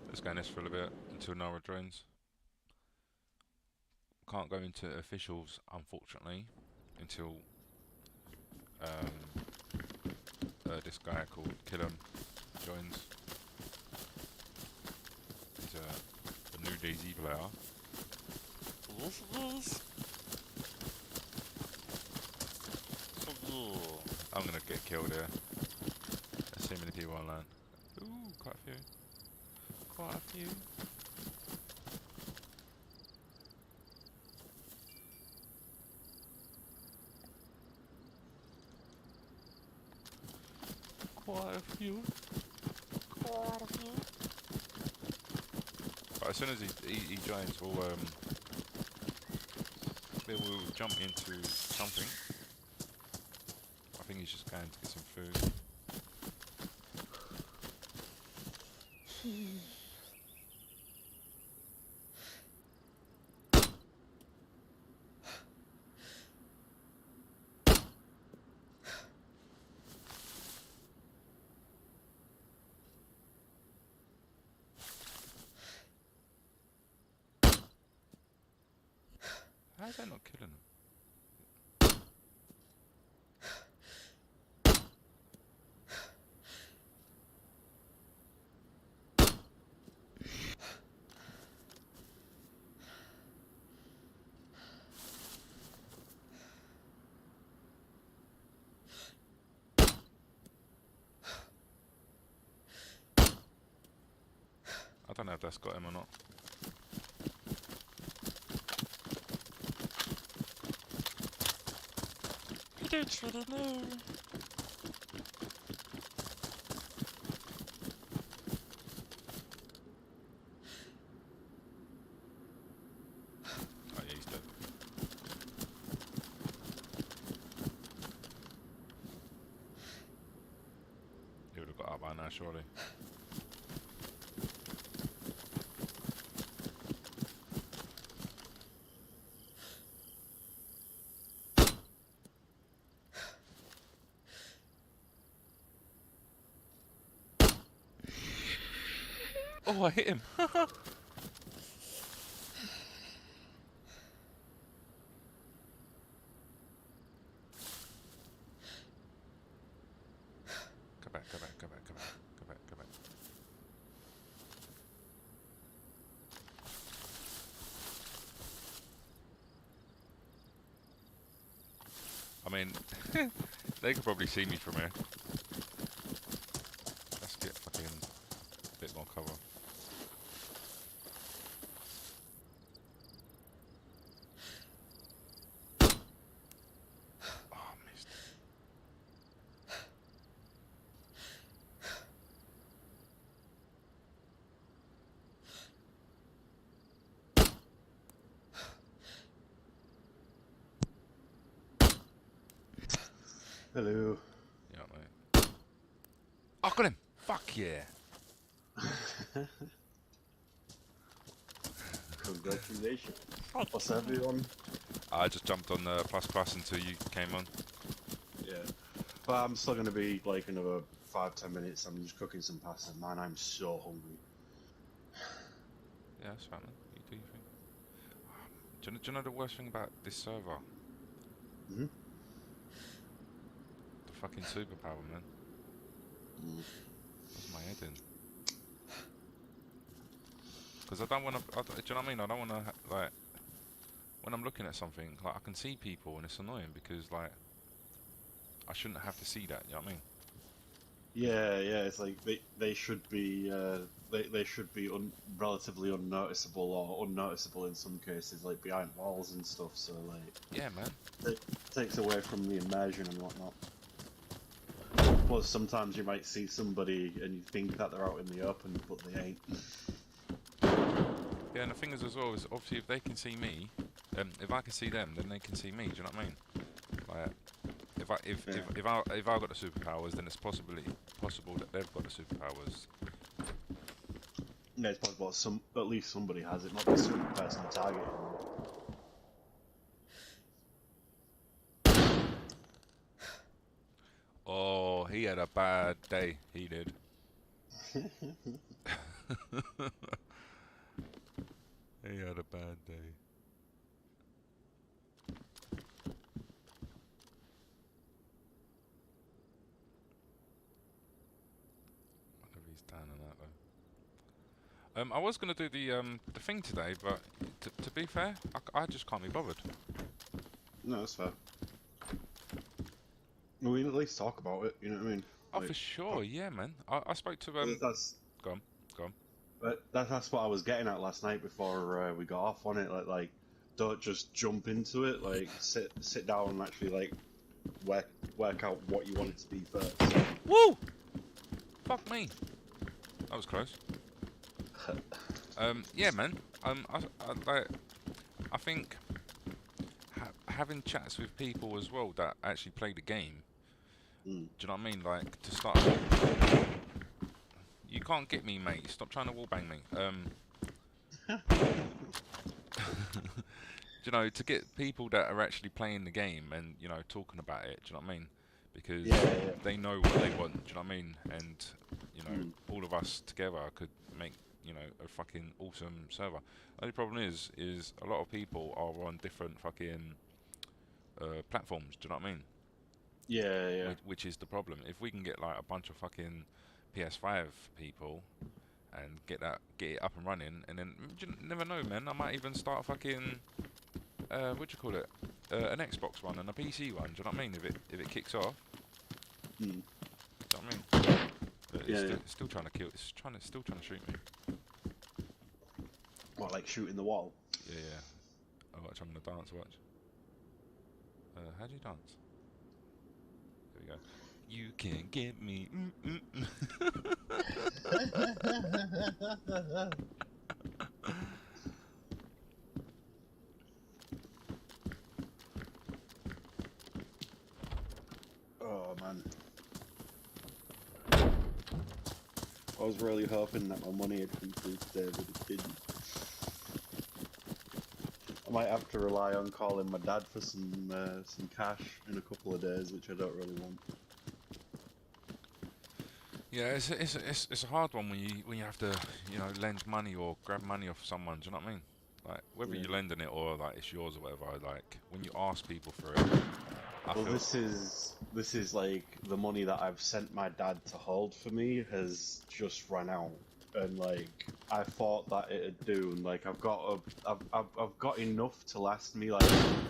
Let's go in this for a little bit until Nora joins. Can't go into officials, unfortunately, until um, this guy called Killam joins. He's a new Dayz player. Yes, yes. I'm gonna get killed here. There's so many people online. Ooh, quite a few. Quite a few. Quite a few. Quite a few. But as soon as he joins, we'll jump into something. I think he's just going to get some food. How is that not killing him? I don't know if that's got him or not. I don't really know. Oh yeah, he's dead. He would have got up by now, surely. Oh, I hit him! Come back, go back, go back, go back, go back, go back. I mean, they could probably see me from here. Let's get fucking a bit more cover. Oh, missed. Hello. Yeah, mate. I got him! Fuck yeah! Congratulations. What's everyone? I just jumped on the plus until you came on. Yeah. But I'm still going to be like another 5-10 minutes. I'm just cooking some pasta. Man, I'm so hungry. Yeah, that's fine, man. You do your thing. Do you know the worst thing about this server? Mm-hmm. The fucking superpower, man. Mm. Where's my head in? Because I don't want to. Do you know what I mean? I don't want to like when I'm looking at something, like I can see people and it's annoying because like I shouldn't have to see that. You know what I mean? Yeah, yeah. It's like they should be they should be relatively unnoticeable or unnoticeable in some cases, like behind walls and stuff. So like Yeah, man. it takes away from the immersion and whatnot. suppose sometimes you might see somebody and you think that they're out in the open, but they ain't. Yeah, and the thing is as well is obviously if they can see me, if I can see them, then they can see me. Do you know what I mean? Like, if I got the superpowers, then it's possible that they've got the superpowers. Yeah, it's possible at least somebody has it, not the certain person targeting. Oh, he had a bad day. He did. He had a bad day. Wonder if he's down on that though. I was gonna do the thing today, but to be fair, I just can't be bothered. No, that's fair. We can at least talk about it, you know what I mean? Oh, Like, for sure, yeah, man. I spoke to that's Go on, go on. but that's what I was getting at last night before we got off on it. Like, don't just jump into it. Like, sit down and actually like work out what you want it to be first. Woo! Fuck me. That was close. Yeah, man. I think having chats with people as well that actually play the game. Do you know what I mean? Like, to start. You can't get me, mate. Stop trying to wallbang me. You know, to get people that are actually playing the game and, you know, talking about it. Do you know what I mean? Because they know what they want. Do you know what I mean? And, you know, all of us together could make, you know, a fucking awesome server. The only problem is a lot of people are on different fucking platforms. Do you know what I mean? Yeah. Which is the problem. If we can get like a bunch of fucking PS5 people and get it up and running, and then you never know, man. I might even start fucking what do you call it? An Xbox one and a PC one. Do you know what I mean? If it kicks off. Do you know what I mean? But it's still trying to kill. Still trying to shoot me. What, like shooting the wall? Yeah. Oh, watch, I'm gonna dance. Watch. How do you dance? There we go. You can get me. Oh man. I was really hoping that my money had come through today, but it didn't. I might have to rely on calling my dad for some cash in a couple of days, which I don't really want. Yeah, it's a hard one when you have to, you know, lend money or grab money off someone. Do you know what I mean? Like, whether you're lending it or like it's yours or whatever. Like, when you ask people for it, Well, this is like the money that I've sent my dad to hold for me has just run out, and like I thought that it'd do, and like I've got enough to last me like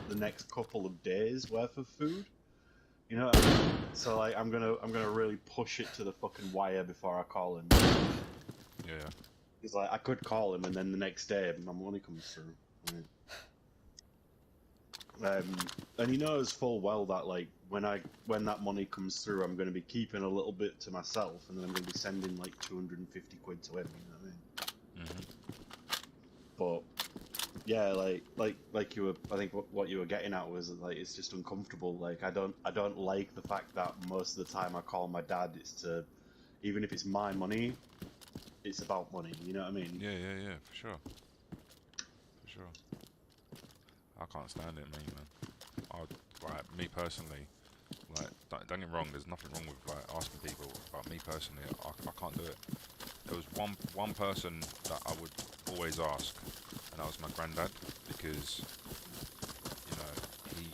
the next couple of days worth of food, you know. So like I'm gonna really push it to the fucking wire before I call him. Yeah. It's like I could call him, and then the next day my money comes through. And he knows full well that like when that money comes through, I'm going to be keeping a little bit to myself, and then I'm going to be sending like 250 quid to him. You know what I mean? But yeah, like you were, I think what you were getting at was like it's just uncomfortable. Like I don't like the fact that most of the time I call my dad, it's to, even if it's my money, it's about money. You know what I mean? Yeah, for sure. I can't stand it, man. Like, me personally, like, don't get me wrong, there's nothing wrong with like asking people, but me personally, I can't do it. There was one person that I would always ask, and that was my granddad, because, you know, he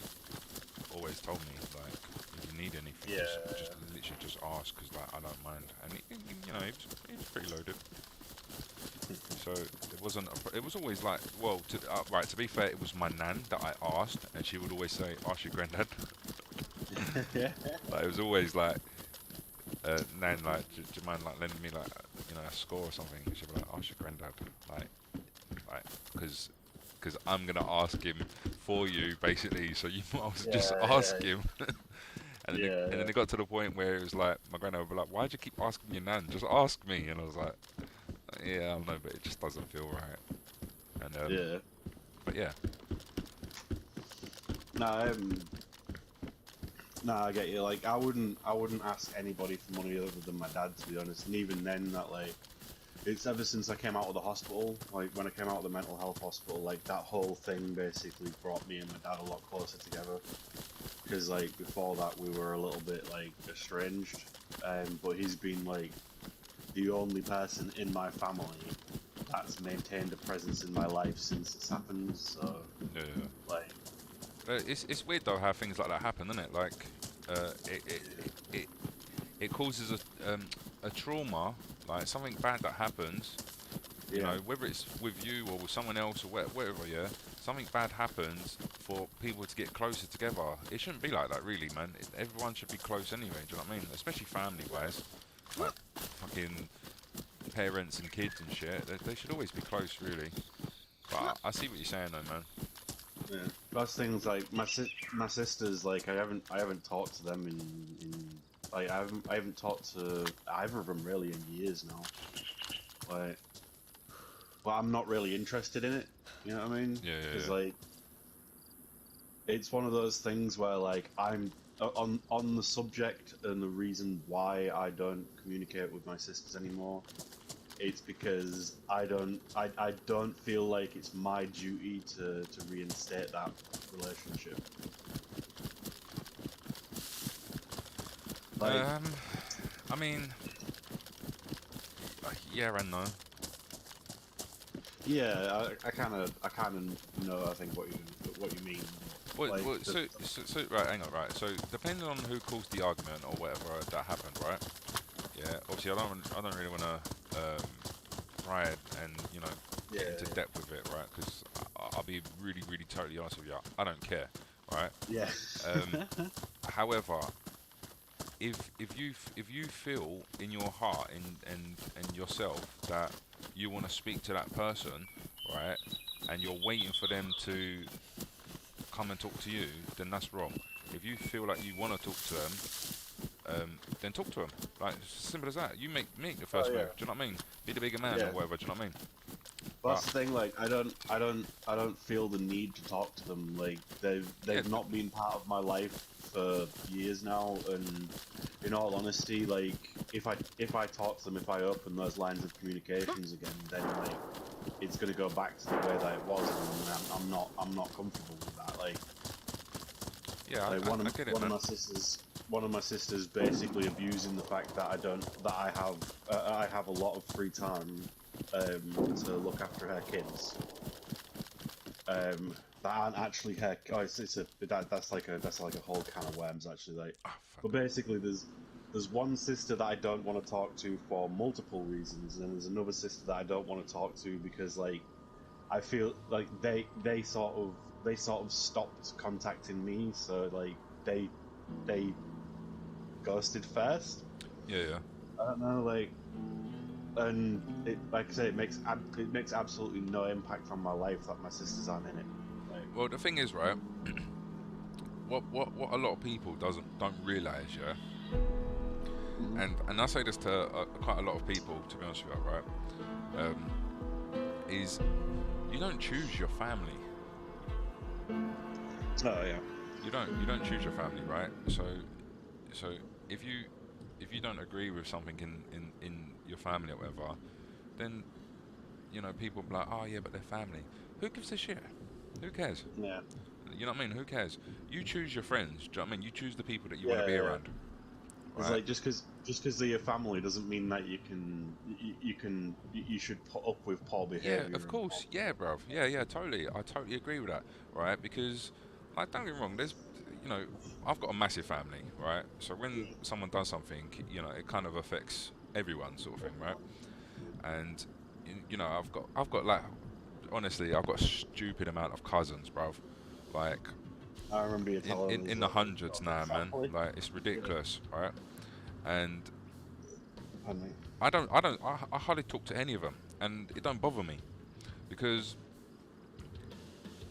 always told me, like, if you need anything, just literally just ask, because like, I don't mind. And you know, he was pretty loaded. So it wasn't. It was always like, well, to be fair, it was my nan that I asked, and she would always say, "Ask your granddad." Like, it was always like, nan, like, do you mind like lending me like, you know, a score or something? And she'd be like, "Ask your granddad," like, because I'm gonna ask him for you, basically. So you might as well just ask him. And then it got to the point where it was like my granddad would be like, "Why'd you keep asking your nan? Just ask me." And I was like, "Yeah, I know, but it just doesn't feel right." And yeah. but yeah, No, no, I get you. Like, I wouldn't ask anybody for money other than my dad, to be honest. And even then, that like, it's ever since I came out of the hospital. Like, when I came out of the mental health hospital, like that whole thing basically brought me and my dad a lot closer together. Because like before that, we were a little bit like estranged. But he's been like the only person in my family that's maintained a presence in my life since it's happened. So yeah. like. It's weird though how things like that happen, isn't it? Like, it causes a trauma, like something bad that happens. You know, whether it's with you or with someone else or whatever, yeah. Something bad happens for people to get closer together. It shouldn't be like that, really, man. Everyone should be close anyway. Do you know what I mean? Especially family-wise, like fucking parents and kids and shit. They should always be close, really. But I see what you're saying, though, man. Yeah, that's things like my sisters. Like I haven't talked to them in like I haven't talked to either of them really in years now. Like, but I'm not really interested in it. You know what I mean? Yeah. Because like, it's one of those things where like I'm on the subject and the reason why I don't communicate with my sisters anymore. It's because I don't feel like it's my duty to reinstate that relationship. Like, I mean, yeah and no. yeah, I kind of know. I think what you mean. Well, Like, so right, hang on, right. So depending on who caused the argument or whatever that happened, right? Yeah, obviously I don't really want to try and get into depth with it, right? Because I'll be really totally honest with you. I don't care, right? Yeah. However, if you feel in your heart and yourself that you want to speak to that person, right, and you're waiting for them to come and talk to you, then that's wrong. If you feel like you want to talk to them, then talk to them. Like, it's as simple as that. You make the first move. Do you know what I mean? Be the bigger man or whatever. Do you know what I mean? That's the thing. Like, I don't feel the need to talk to them. Like, they've not been part of my life for years now. And in all honesty, like, if I talk to them, if I open those lines of communications again, then like, it's gonna go back to the way that it was, and I'm not comfortable with that. Like, yeah, like I get it, man. One of my sisters basically abusing the fact that I have a lot of free time to look after her kids. That aren't actually her. Oh, that's like a whole can of worms, actually. Like, but basically, there's one sister that I don't want to talk to for multiple reasons, and there's another sister that I don't want to talk to because like I feel like they sort of stopped contacting me, so like they ghosted first. Yeah. I don't know, like, and it, like I say, it makes absolutely no impact on my life that my sisters aren't in it. Like, Well, the thing is, right? what a lot of people don't realise, yeah. And I say this to quite a lot of people, to be honest with you, right? Is you don't choose your family. oh yeah. You don't choose your family, right? So if you don't agree with something in your family or whatever, then people be like, oh yeah, but they're family. Who gives a shit? Who cares? Yeah. You know what I mean? Who cares? You choose your friends. Do you know what I mean? You choose the people that you want to be around. It's right? like just because they're your family doesn't mean that you should put up with poor behaviour. Yeah, of course. Yeah, bruv. Yeah, totally. I totally agree with that, right? Because, like, don't get me wrong, there's, I've got a massive family, right? So when someone does something, it kind of affects everyone, sort of thing, right? And, I've got like, honestly, I've got a stupid amount of cousins, bruv. Like, I remember you telling us in the hundreds now, man. Like, it's ridiculous, right? And I hardly talk to any of them, and it don't bother me because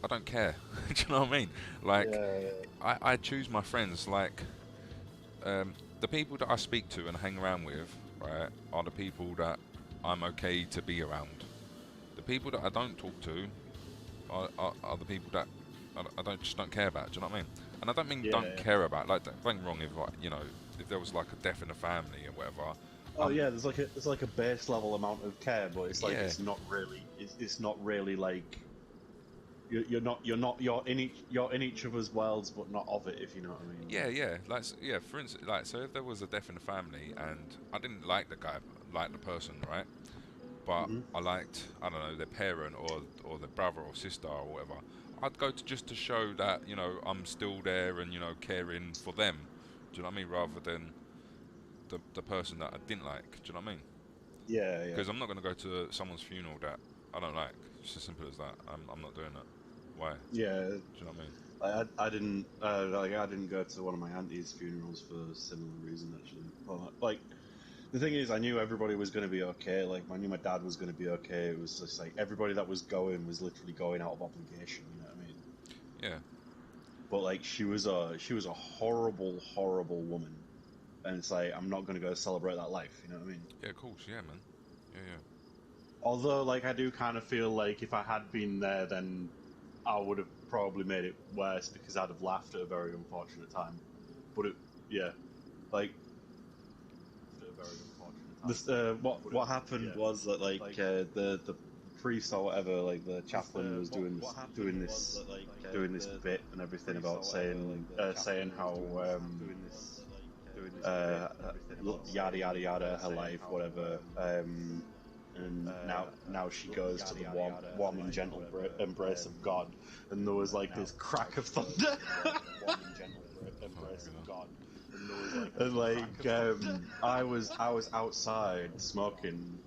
I don't care. Do you know what I mean? Like, I choose my friends. Like, the people that I speak to and hang around with, right, are the people that I'm okay to be around. The people that I don't talk to are the people that I don't just don't care about. Do you know what I mean? And I don't mean Yeah, don't yeah. care about. Like, don't get me wrong. If like, you know, if there was like a death in the family or whatever, Oh yeah, there's like a base level amount of care, but it's like yeah, it's not really like you're in each other's worlds, but not of it, if you know what I mean. yeah, yeah. Like, yeah. For instance, like, so if there was a death in the family and I didn't like the guy, like the person, right? But Hmm. I liked, I don't know, their parent or their brother or sister or whatever. I'd go to just to show that I'm still there and caring for them. Do you know what I mean? Rather than the person that I didn't like. Do you know what I mean? Yeah, yeah, Because I'm not going to go to someone's funeral that I don't like. It's as simple as that. I'm not doing that. Why? yeah. Do you know what I mean? I didn't go to one of my auntie's funerals for a similar reason actually. But like the thing is, I knew everybody was going to be okay. Like I knew my dad was going to be okay. It was just like everybody that was going was literally going out of obligation. You know what I mean? Yeah. But like she was a horrible woman, and it's like I'm not going to go celebrate that life. You know what I mean? Yeah, of course. Yeah, man. Yeah, yeah. Although like I do kind of feel like if I had been there, then I would have probably made it worse because I'd have laughed at a very unfortunate time. But yeah, like at a very unfortunate time. This, what happened was that the priest or whatever, like the chaplain was doing this bit and everything about saying how yada yada yada her life whatever and now she goes to the warm and gentle embrace of God, and there was like this crack of thunder. Embrace of God. And like I was outside smoking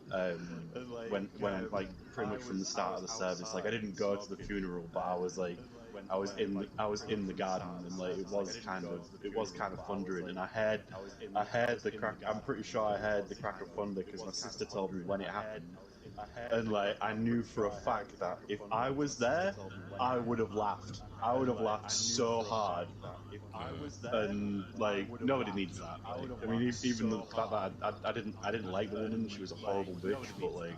when like pretty much from the start of the service. Like I didn't go to the funeral, but I was like I was in the garden, and like it was kind of thundering, and I heard the crack. I'm pretty sure I heard the crack of thunder because my sister told me when it happened, and like I knew for a fact that if I was there, I would have laughed. I would have laughed so hard, and like nobody needs that. Like, I mean, even the fact that I didn't like the woman, she was a horrible bitch, but like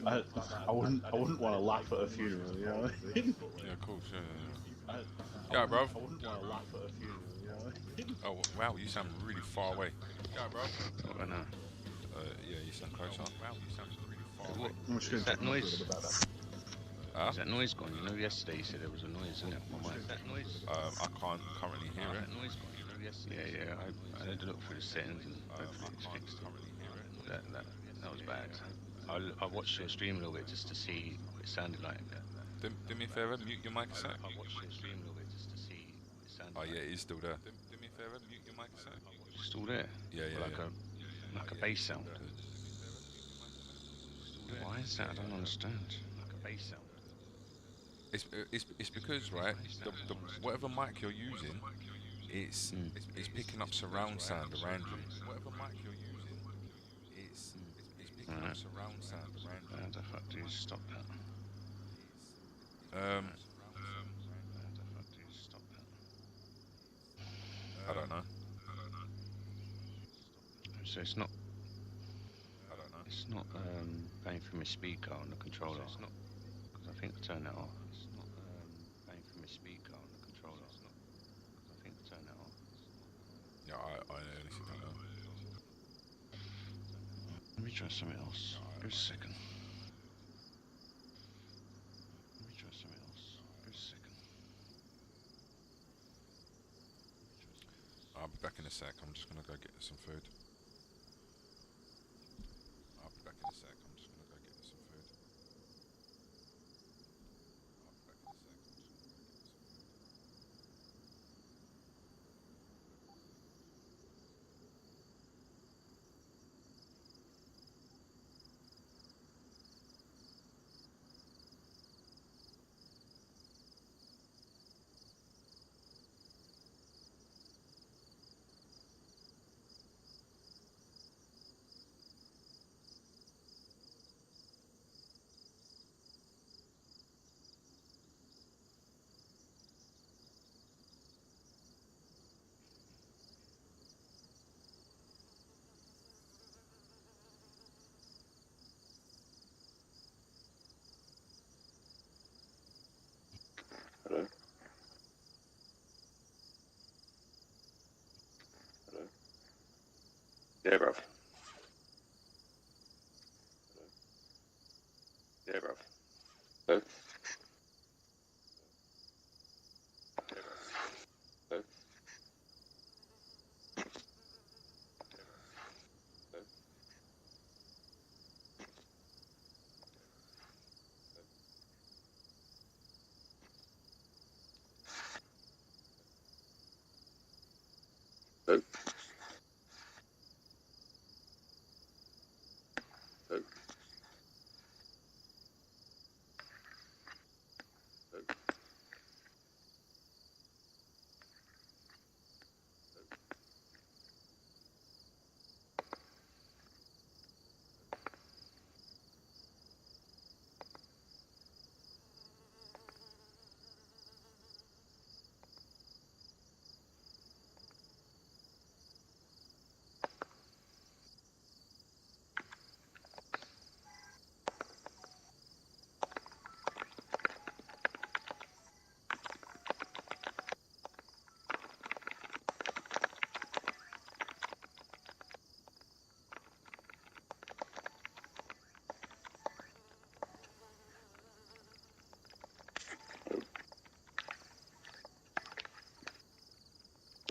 I, I wouldn't want to laugh at a funeral, you know what I mean? Yeah, of course. Yeah, yeah, yeah. Yeah, bro. I wouldn't want to laugh at a funeral, you know what I mean? Oh, wow. You sound really far away. Yeah, bro. Oh, I know. Yeah, you sound closer. Wow, you sound really far away. What, I'm just is going to that take my noise? better. Huh? Is that noise gone? You know, yesterday you said there was a noise in it. My mic. That noise? I can't currently hear it. That noise gone? You know, yesterday. Yeah, yeah. I had to look through the settings and hopefully it's fixed. Currently hear it. That was bad. I watched your stream a little bit just to see what it sounded like. Do me a favour, mute your mic a sec. I watched your stream a little bit just to see what it sounded Oh like. yeah, it is still there. Do me a favour, mute your mic a sec. Still there? Yeah, yeah, Like yeah. like a bass sound. Why is that? I don't understand. Like a bass sound. It's because right, the whatever mic you're using, it's picking up surround sound around you. Whatever mic you're using, it's picking up surround sound around you. How the fuck do you stop that? How the fuck do you stop that? I don't know. So it's not I don't know. going through my speaker on the controller. It's not because I think I turned that off. It's not going through my speaker on the controller. It's not because I think I turned that off. Yeah, I honestly don't know. Let me try something else. Give us a second. Let me try something else. Give us a second. I'll be back in a sec. I'm just gonna go get some food. I'll be back in a sec. I'm just gonna go get some food. I'll be back in a sec. I'm just gonna go get some food. Yeah, bruv. Yeah, bruv. Hello? Hello? Hello? Hello?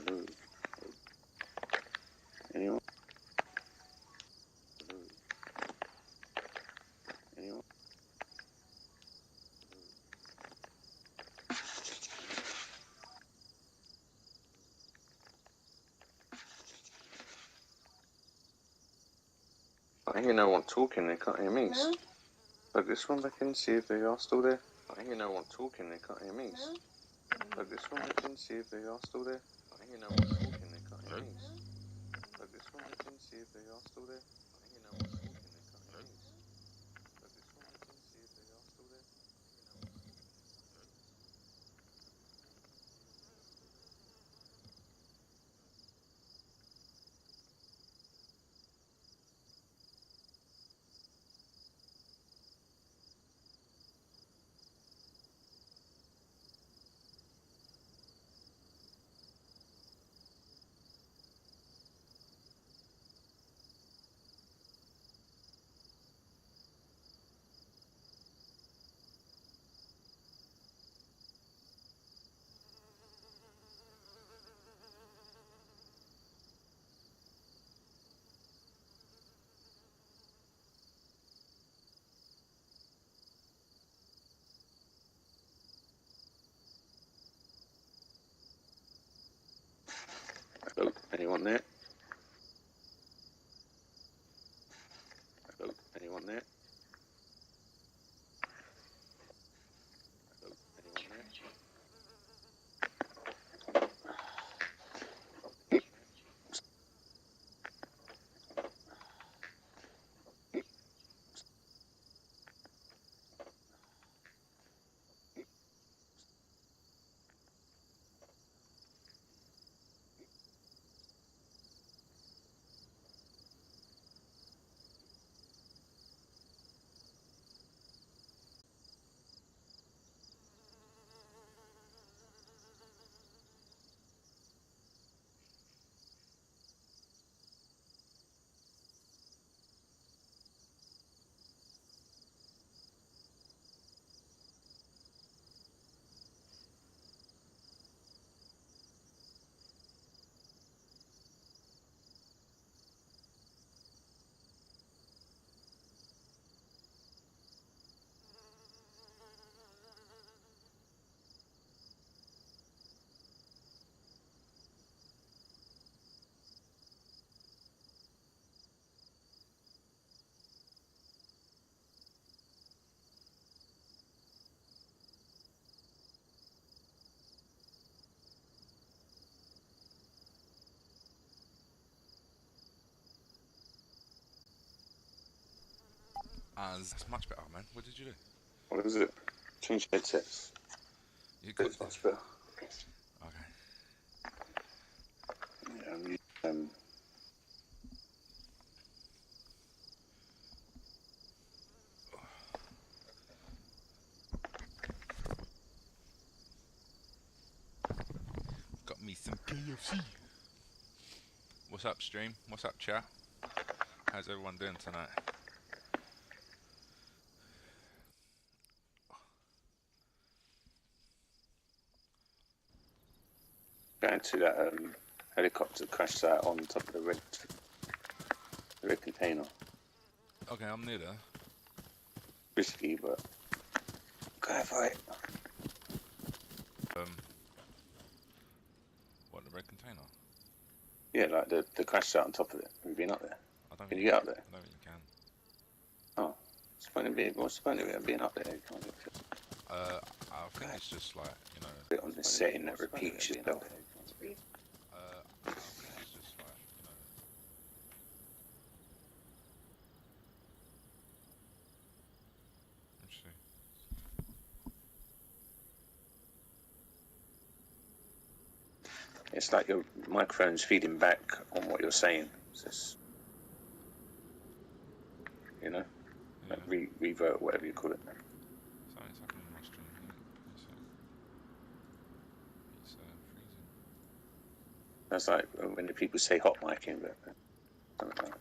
Hello? Anyone? Hello? Anyone? I hear no one talking, they can't hear me. No? Plug this one back in, see if they are still there. I hear no one talking, they can't hear me. No? Plug this one back in, see if they are still there. I hear no one talking, they can't hear me. Plug this one back in, see if they are still there. I hear no one talking, they can't hear me. Plug this one back in, see if they are still there. Hello, anyone there? Hello, anyone there? Hello, anyone there? That's much better, man. What did you do? What is it? Change headsets. You got It's much better. okay. Yeah, I'm using, Got me some KFC. What's up, stream? What's up, chat? How's everyone doing tonight? Going to that helicopter crash site on top of the red container. Okay, I'm near there. Risky, but go for it. What, the red container? Yeah, like the crash site on top of it. Have you been up there? I don't Can think you get up there? I don't think you can. Oh, what's the point of it being up there? You can't get it. I think it's just like, you know. Put it on the setting that repeats yourself. I think it's just like, you know. Let's see. It's like your microphone's feeding back on what you're saying. It's just, you know, Yeah. like revert, whatever you call it. Something's happening in my stream. It's freezing. That's like when the people say hot micing, but something like that.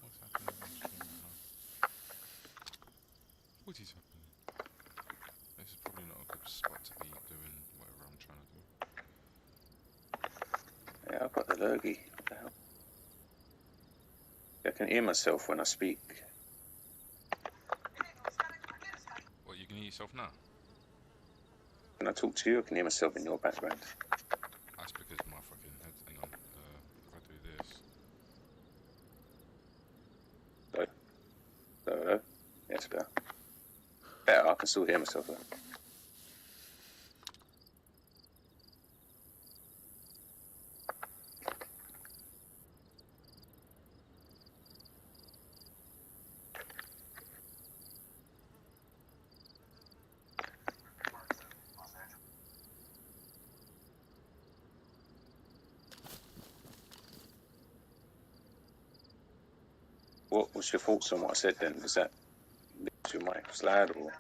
What's happening in my stream right now? What is happening? This is probably not a good spot to be doing whatever I'm trying to do. Yeah, I've got the lurgy. What the hell? I can hear myself when I speak. What, you can hear yourself now? When I talk to you, I can hear myself in your background. That's because my fucking head. Hang on. If I do this. So, yeah, it's better. Better, I can still hear myself though. What's your thoughts on what I said then? Is that your mic was loud or?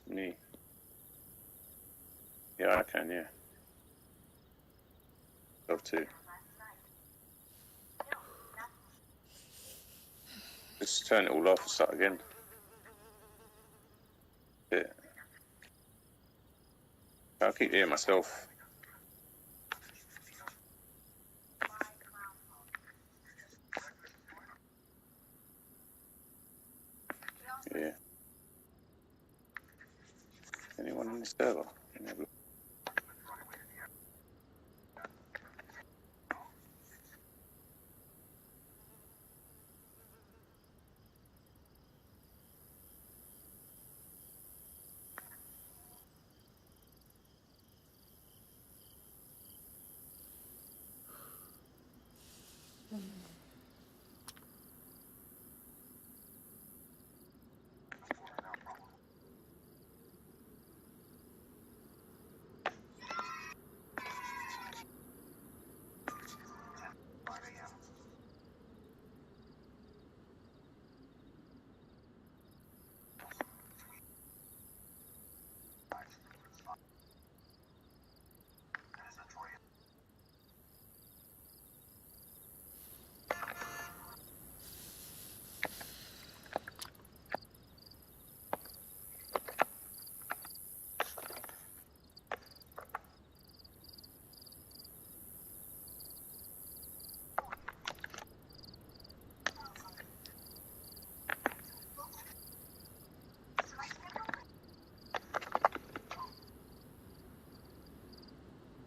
Me? Yeah, I can, yeah. Love to. Just turn it all off and start again. Yeah. I'll keep hearing myself. Yeah. Anyone on the server?